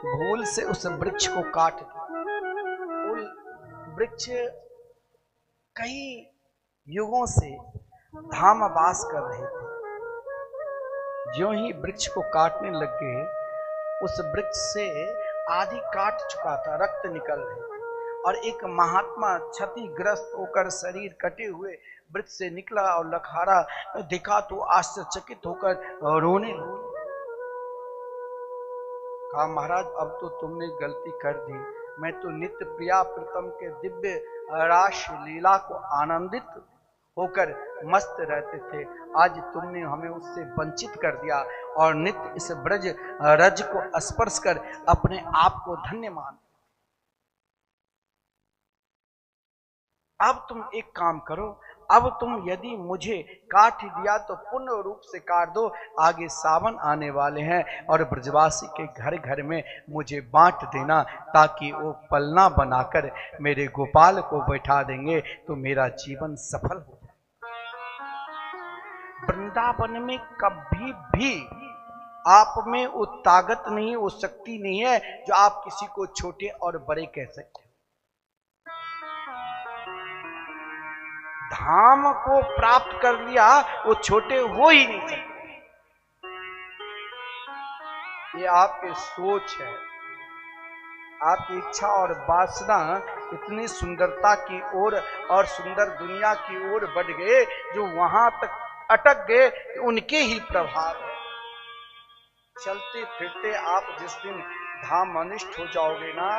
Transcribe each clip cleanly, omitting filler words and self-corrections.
भूल से उस वृक्ष को काट दिया। वो वृक्ष कई युगों से धामवास कर रहे थे। ज्यों ही वृक्ष को काटने लग गए, उस वृक्ष से आदि काट चुका था, रक्त निकल रहे थे, और एक महात्मा क्षतिग्रस्त होकर शरीर कटे हुए वृक्ष से निकला और लखहारा दिखा तो आश्चर्यचकित होकर रोने लगे। कहा, महाराज अब तो तुमने गलती कर दी, मैं तो नित्य प्रिया प्रीतम के दिव्य रास लीला को आनंदित होकर मस्त रहते थे, आज तुमने हमें उससे वंचित कर दिया और नित्य इस ब्रज रज को स्पर्श कर अपने आप को धन्य मान। अब तुम एक काम करो, अब तुम यदि मुझे काट दिया तो पूर्ण रूप से काट दो, आगे सावन आने वाले हैं और ब्रजवासी के घर घर में मुझे बांट देना, ताकि वो पलना बनाकर मेरे गोपाल को बैठा देंगे तो मेरा जीवन सफल हो जाए। वृंदावन में कभी भी आप में वो ताकत नहीं, वो शक्ति नहीं है जो आप किसी को छोटे और बड़े कह सकते। धाम को प्राप्त कर लिया, वो छोटे हो ही नहीं सकते। ये आपकी सोच है, आपकी इच्छा और वासना इतनी सुंदरता की ओर और सुंदर दुनिया की ओर बढ़ गए जो वहां तक अटक गए, उनके ही प्रभाव है। चलते फिरते आप जिस दिन धाम अनिष्ट हो जाओगे ना,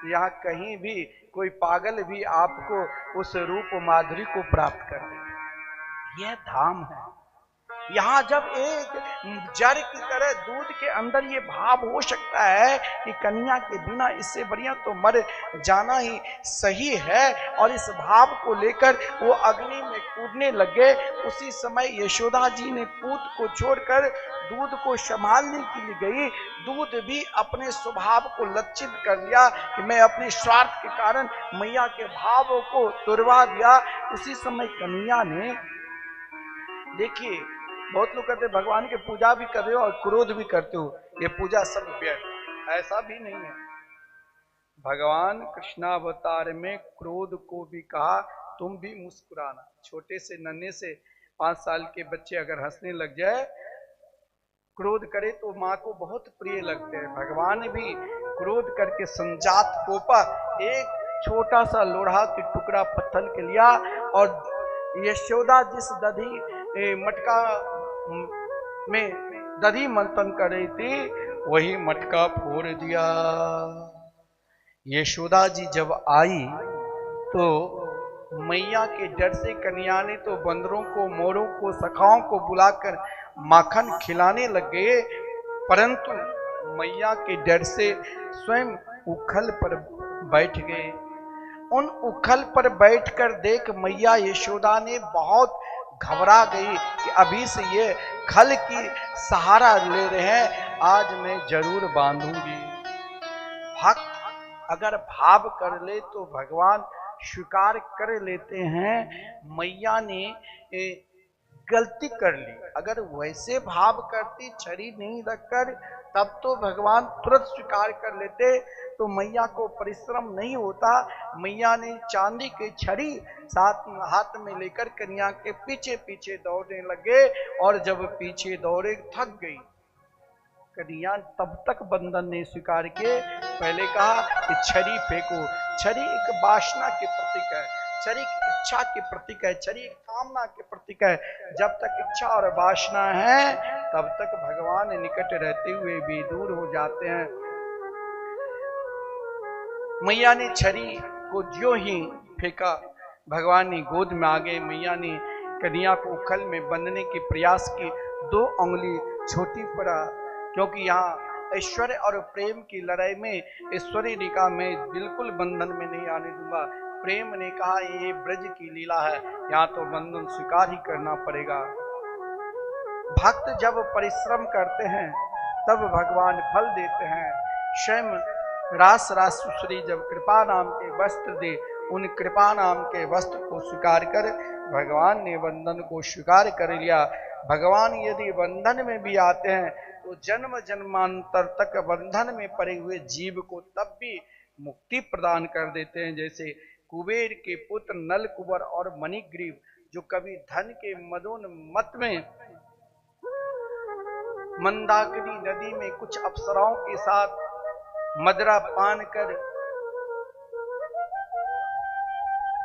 यहाँ कहीं भी कोई पागल भी आपको उस रूप माधुरी को प्राप्त कर दे। यह धाम है। यहाँ जब एक जड़ की तरह दूध के अंदर ये भाव हो सकता है कि कन्या के बिना इससे बढ़िया तो मर जाना ही सही है, और इस भाव को लेकर वो अग्नि में कूदने लगे, उसी समय यशोदा जी ने पूत को छोड़कर दूध को संभालने के लिए गई। दूध भी अपने स्वभाव को लक्षित कर लिया कि मैं अपने स्वार्थ के कारण मैया के भावों को तुड़वा दिया। उसी समय कन्या ने, देखिए बहुत लोग कहते भगवान की पूजा भी कर रहे हो और क्रोध भी करते हो, ये पूजा सब व्यर्थ। ऐसा भी नहीं है। भगवान कृष्णावतार में क्रोध को भी कहा तुम भी मुस्कुराना। छोटे से नन्हे से 5 साल के बच्चे अगर हंसने लग जाए, क्रोध करे तो माँ को बहुत प्रिय लगते हैं। भगवान भी क्रोध करके संजात कोपा एक छोटा सा लोढ़ा के टुकड़ा पत्थर के लिया, और यशोदा जिस दधी मटका में दधी मंथन कर रही थी, वही मटका फोड़ दिया। यशोदा जी जब आई तो मैया के डर से कन्या ने तो बंदरों को, मोरों को, सखाओं को बुलाकर माखन खिलाने लग गए, परंतु मैया के डर से स्वयं उखल पर बैठ गए। उन उखल पर बैठकर देख मैया यशोदा ने बहुत घबरा गई कि अभी से ये खल की सहारा ले रहे हैं, आज मैं जरूर बांधूंगी। भक्त अगर भाव कर ले तो भगवान स्वीकार कर लेते हैं। मैया ने गलती कर ली, अगर वैसे भाव करती छड़ी नहीं रखकर, तब तो भगवान तुरंत स्वीकार कर लेते, तो मैया को परिश्रम नहीं होता। मैया ने चांदी की छड़ी हाथ में लेकर कन्या के पीछे पीछे दौड़ने लगे, और जब पीछे दौड़े थक गई कन्या, तब तक बंधन ने स्वीकार किए। पहले कहा कि छड़ी फेंको। छड़ी एक वासना के प्रतीक है, छड़ी इच्छा के प्रतीक है, छड़ी कामना के प्रतीक है। जब तक इच्छा और वासना है तब तक भगवान निकट रहते हुए भी दूर हो जाते हैं। मैया ने छड़ी को ज्यों ही फेंका, भगवान ने गोद में आ गए। मैया ने कन्या को उखल में बंधने के प्रयास की, 2 उंगली छोटी पड़ा, क्योंकि यहाँ ऐश्वर्य और प्रेम की लड़ाई में ऐश्वर्य ने कहा मैं बिल्कुल बंधन में नहीं आने दूंगा। प्रेम ने कहा ये ब्रज की लीला है, यहाँ तो बंधन स्वीकार ही करना पड़ेगा। भक्त जब परिश्रम करते हैं तब भगवान फल देते हैं। स्वयं रास रासुश्री जब कृपा नाम के वस्त्र दे, उन कृपा नाम के वस्त्र को स्वीकार कर भगवान ने बंधन को स्वीकार कर लिया। भगवान यदि बंधन में भी आते हैं तो जन्म जन्मांतर तक बंधन में पड़े हुए जीव को तब भी मुक्ति प्रदान कर देते हैं। जैसे कुबेर के पुत्र नल कुबर और मणिग्रीव, जो कभी धन के मदोन्मत में मंदाकिनी नदी में कुछ अप्सराओं के साथ मदिरा पान कर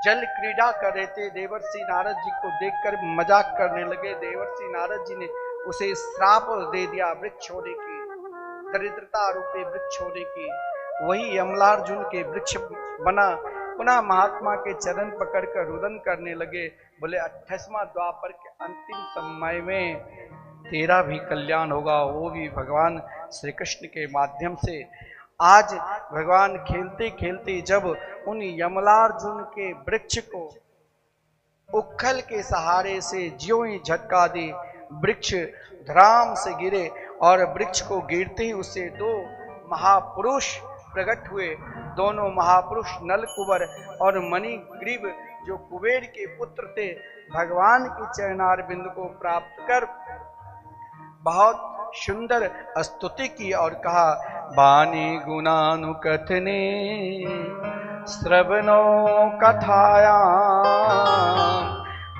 जल क्रीड़ा कर रहे थे। देवर्षि नारद जी को देखकर मजाक करने लगे। देवर्षि नारद जी ने उसे श्राप दे दिया वृक्ष होने की, दरिद्रता रूपी वृक्ष होने की। वही यमलार्जुन के वृक्ष बना। पुनः महात्मा के चरण पकड़कर रुदन करने लगे। बोले 28वां द्वापर के अंतिम समय में तेरा भी कल्याण होगा, वो भी भगवान श्री कृष्ण के माध्यम से। आज भगवान खेलते खेलते जब उन यमलार्जुन के वृक्ष को उखल के सहारे से ज्यों ही झटका दी, वृक्ष धड़ाम से गिरे और वृक्ष को गिरते ही उससे दो महापुरुष प्रकट हुए। दोनों महापुरुष नल कुबर और मणिग्रीव, जो कुबेर के पुत्र थे, भगवान की चरणार बिंदु को प्राप्त कर बहुत सुंदर स्तुति की और कहा, बानी गुणानुकथने श्रवणो कथाया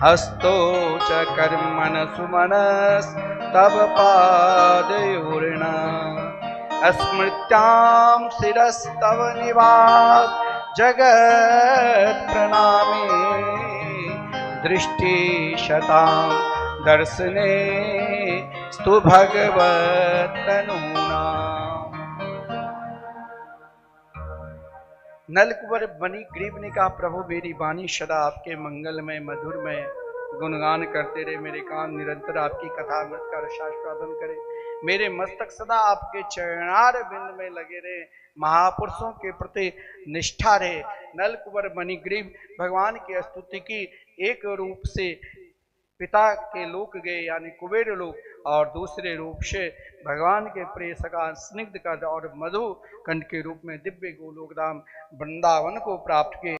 हस्तो च कर्मण सुमनस तब पादयोर्न स्मृत्याम शिरस्तव निवास जगत प्रणामे दृष्टि शताम दर्शने स्तु भगवत तनूना। नलकुबर मणिग्रीव ने कहा, प्रभु मेरी वाणी सदा आपके मंगलमय मधुरमय गुणगान करते रहे, मेरे कान निरंतर आपकी कथा अमृत का रसास्वादन करे, मेरे मस्तक सदा आपके चरणार बिंद में लगे रहे, महापुरुषों के प्रति निष्ठा रहे। नलकुबर मणिग्रीव भगवान की स्तुति की। एक रूप से पिता के लोक गए यानी कुबेर लोक, और दूसरे रूप से भगवान के प्रिय सखा स्निग्ध कर और मधु कंठ के रूप में दिव्य गोलोक धाम वृंदावन को प्राप्त किए।